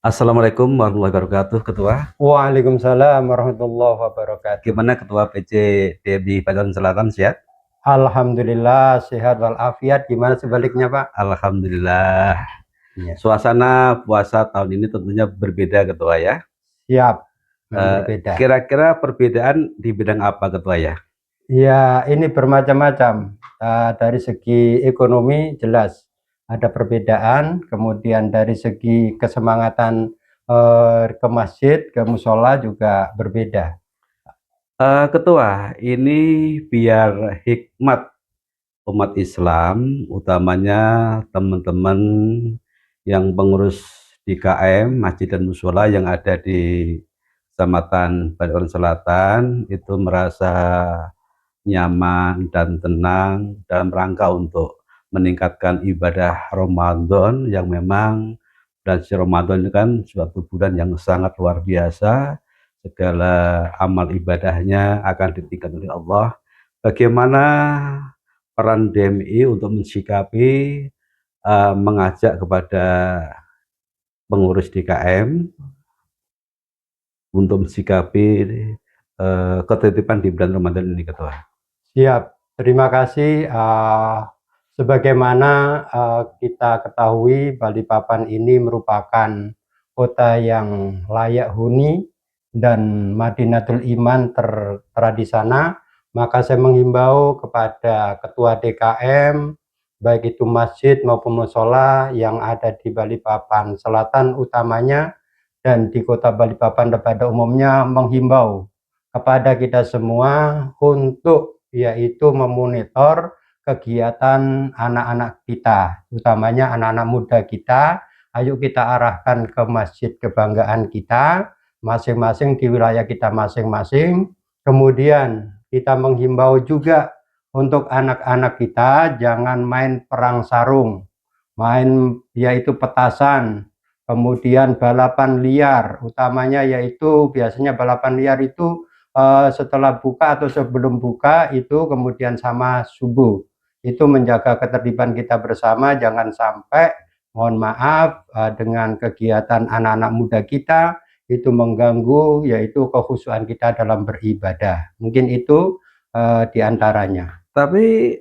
Assalamualaikum warahmatullahi wabarakatuh, Ketua. Waalaikumsalam warahmatullahi wabarakatuh. Gimana Ketua PC di Pasaman Selatan, sehat? Alhamdulillah sehat walafiat. Gimana sebaliknya, Pak? Alhamdulillah. Ya, Suasana puasa tahun ini tentunya berbeda, Ketua ya. siap. Memang berbeda. Kira-kira perbedaan di bidang apa, Ketua ya? Ya, ini bermacam-macam. Dari segi ekonomi jelas ada perbedaan. Kemudian dari segi kesemangatan ke masjid, ke musola juga berbeda. Ketua, ini biar hikmat umat Islam, utamanya teman-teman yang pengurus di KM, Masjid dan Musola yang ada di Kecamatan Pasaman Selatan itu merasa nyaman dan tenang dalam rangka untuk meningkatkan ibadah Ramadan yang memang bulan suci Ramadan ini kan suatu bulan yang sangat luar biasa, segala amal ibadahnya akan ditingkatkan oleh Allah. Bagaimana peran DMI untuk mensikapi mengajak kepada pengurus DKM untuk mensikapi ketertiban di bulan Ramadan ini, Ketua? Siap. Terima kasih. Sebagaimana kita ketahui, Balikpapan ini merupakan kota yang layak huni dan Madinatul Iman tertera di sana. Maka saya menghimbau kepada Ketua DKM, baik itu masjid maupun musola yang ada di Balikpapan Selatan utamanya dan di kota Balikpapan pada umumnya, menghimbau kepada kita semua untuk yaitu memonitor kegiatan anak-anak kita, utamanya anak-anak muda kita. Ayo kita arahkan ke masjid kebanggaan kita masing-masing di wilayah kita masing-masing. Kemudian kita menghimbau juga untuk anak-anak kita jangan main perang sarung, main yaitu petasan, kemudian balapan liar, utamanya yaitu biasanya balapan liar itu setelah buka atau sebelum buka itu, kemudian sama subuh. Itu menjaga ketertiban kita bersama, jangan sampai mohon maaf dengan kegiatan anak-anak muda kita itu mengganggu yaitu kekhusyuan kita dalam beribadah. Mungkin itu diantaranya. Tapi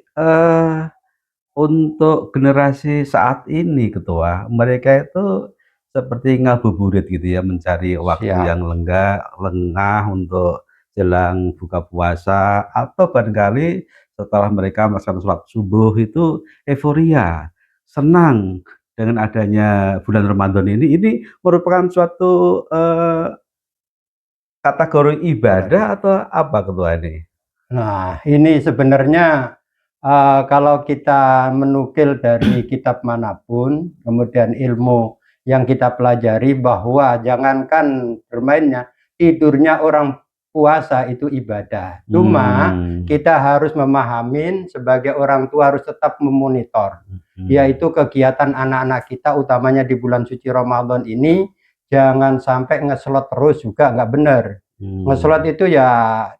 untuk generasi saat ini, Ketua, mereka itu seperti ngabuburit gitu ya, mencari waktu Siap. yang lengah untuk jelang buka puasa, atau barangkali setelah mereka melaksanakan sholat subuh itu euforia, senang dengan adanya bulan Ramadan ini merupakan suatu kategori ibadah atau apa, Ketua ini? Nah, ini sebenarnya kalau kita menukil dari kitab manapun, kemudian ilmu yang kita pelajari, bahwa jangankan bermainnya, tidurnya orang puasa itu ibadah. Cuma kita harus memahamin sebagai orang tua harus tetap memonitor, yaitu kegiatan anak-anak kita, utamanya di bulan suci Ramadan ini, jangan sampai ngeslot terus juga nggak benar. Ngeslot itu ya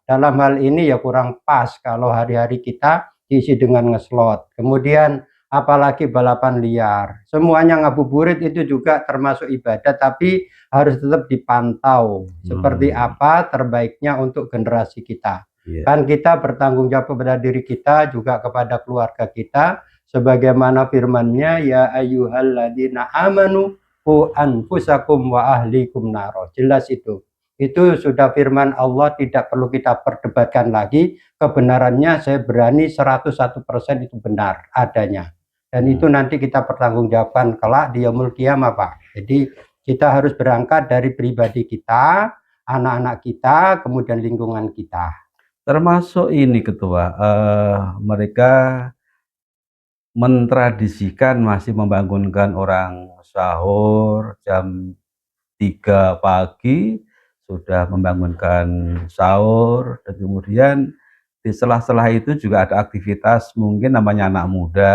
dalam hal ini ya kurang pas kalau hari-hari kita diisi dengan ngeslot. Kemudian apalagi balapan liar. Semuanya ngabuburit itu juga termasuk ibadah, tapi harus tetap dipantau seperti apa terbaiknya untuk generasi kita. Kan kita bertanggung jawab kepada diri kita, juga kepada keluarga kita, sebagaimana firman-Nya, ya ayyuhalladzina amanu qu anfusakum wa ahlikum naro. Jelas itu sudah firman Allah, tidak perlu kita perdebatkan lagi. Kebenarannya saya berani 101% itu benar adanya. Dan itu nanti kita pertanggungjawabkan kelak di yaumul qiyamah, Pak. Jadi kita harus berangkat dari pribadi kita, anak-anak kita, kemudian lingkungan kita. Termasuk ini, Ketua, mereka mentradisikan masih membangunkan orang sahur jam 3 pagi, sudah membangunkan sahur, dan kemudian di sela-sela itu juga ada aktivitas, mungkin namanya anak muda,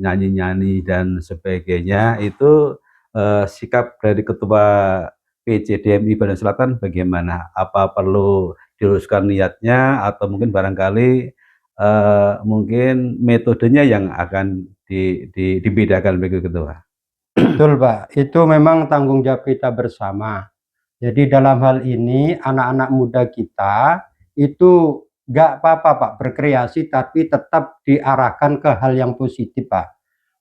nyanyi-nyanyi dan sebagainya. Itu sikap dari Ketua PCDMI Badan Selatan bagaimana? Apa perlu diluruskan niatnya, atau mungkin barangkali mungkin metodenya yang akan dibedakan begitu, Ketua? Betul Pak, itu memang tanggung jawab kita bersama. Jadi dalam hal ini anak-anak muda kita itu nggak apa-apa Pak berkreasi, tapi tetap diarahkan ke hal yang positif Pak.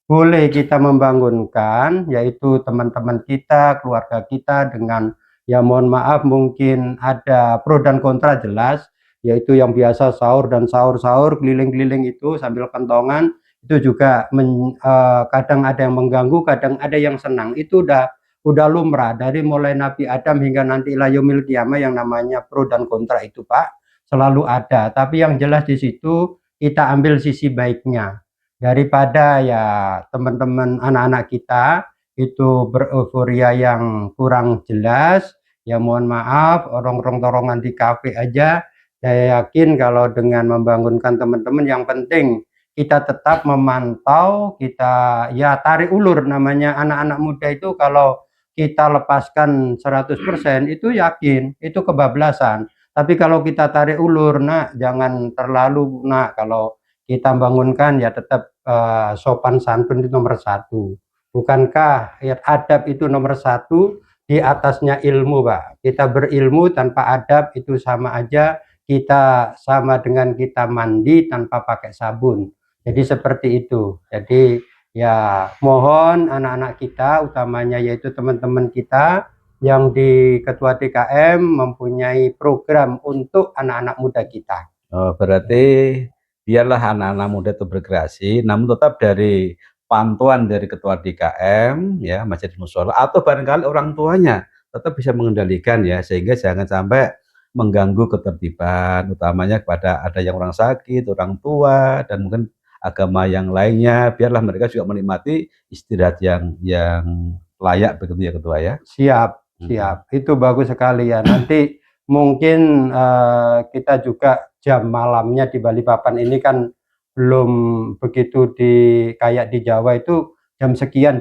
Boleh kita membangunkan, yaitu teman-teman kita, keluarga kita dengan, ya mohon maaf mungkin ada pro dan kontra jelas, yaitu yang biasa sahur dan sahur-sahur keliling-keliling itu sambil kentongan, itu juga kadang ada yang mengganggu, kadang ada yang senang. Itu udah lumrah dari mulai Nabi Adam hingga nanti ila yaumil qiyamah, yang namanya pro dan kontra itu Pak selalu ada. Tapi yang jelas di situ kita ambil sisi baiknya, daripada ya teman-teman anak-anak kita itu beruforia yang kurang jelas. Ya mohon maaf, orang-orang di kafe aja, saya yakin kalau dengan membangunkan teman-teman, yang penting kita tetap memantau, kita ya tarik ulur. Namanya anak-anak muda itu kalau kita lepaskan 100% itu yakin itu kebablasan. Tapi kalau kita tarik ulur, nak jangan terlalu, nak kalau kita bangunkan ya tetap sopan santun itu nomor satu. Bukankah ya, adab itu nomor satu, di atasnya ilmu Pak. Kita berilmu tanpa adab itu sama aja, kita sama dengan kita mandi tanpa pakai sabun. Jadi seperti itu. Jadi ya mohon anak-anak kita, utamanya yaitu teman-teman kita yang di Ketua DKM mempunyai program untuk anak-anak muda kita. Oh, berarti biarlah anak-anak muda itu berkreasi, namun tetap dari pantauan dari Ketua DKM, ya, Majelis Mushola, atau barangkali orang tuanya tetap bisa mengendalikan ya, sehingga jangan sampai mengganggu ketertiban, utamanya kepada ada yang orang sakit, orang tua, dan mungkin agama yang lainnya. Biarlah mereka juga menikmati istirahat yang layak begitu ya Ketua ya. Siap, siap. Itu bagus sekali ya. Nanti mungkin kita juga jam malamnya di Balikpapan ini kan belum begitu kayak di Jawa itu jam sekian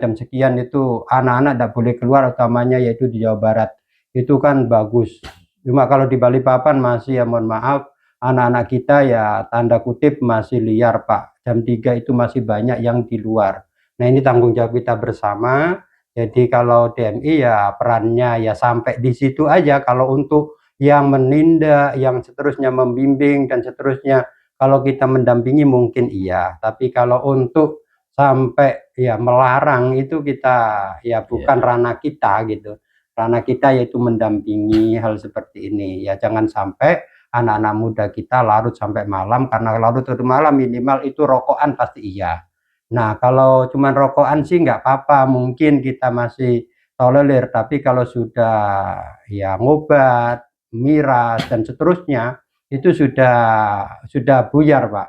itu anak-anak tidak boleh keluar, utamanya yaitu di Jawa Barat. Itu kan bagus. Cuma kalau di Balikpapan masih, ya mohon maaf, anak-anak kita ya tanda kutip masih liar Pak. Jam 3 itu masih banyak yang di luar. Nah ini tanggung jawab kita bersama. Jadi kalau DMI ya perannya ya sampai di situ aja. Kalau untuk yang menindak, yang seterusnya membimbing dan seterusnya, kalau kita mendampingi mungkin iya. Tapi kalau untuk sampai ya melarang itu kita ya bukan ranah kita gitu. Ranah kita yaitu mendampingi hal seperti ini. Ya jangan sampai anak-anak muda kita larut sampai malam, karena larut sampai malam minimal itu rokokan pasti iya. Nah, kalau cuman rokokan sih nggak apa-apa, mungkin kita masih tolerir. Tapi kalau sudah ya ngobat, miras dan seterusnya, itu sudah buyar, Pak.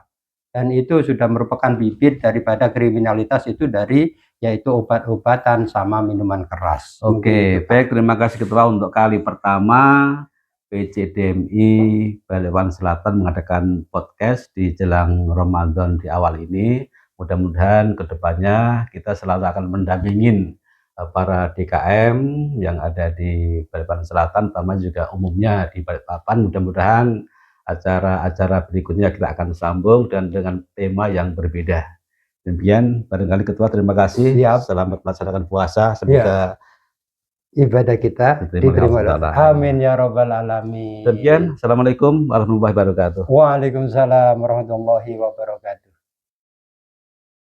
Dan itu sudah merupakan bibit daripada kriminalitas itu, dari yaitu obat-obatan sama minuman keras. Oke, baik, terima kasih Ketua. Untuk kali pertama PCDMI Balikpapan Selatan mengadakan podcast di jelang Ramadan di awal ini. Mudah-mudahan kedepannya kita selalu akan mendampingin para DKM yang ada di Balikpapan Selatan, terutama juga umumnya di Balikpapan. Mudah-mudahan acara-acara berikutnya kita akan sambung dan dengan tema yang berbeda. Demikian barangkali Ketua, terima kasih. Siap. Selamat melaksanakan puasa. Semoga ibadah kita diterima. Amin ya robbal alamin. Demikian, assalamualaikum warahmatullahi wabarakatuh. Waalaikumsalam warahmatullahi wabarakatuh.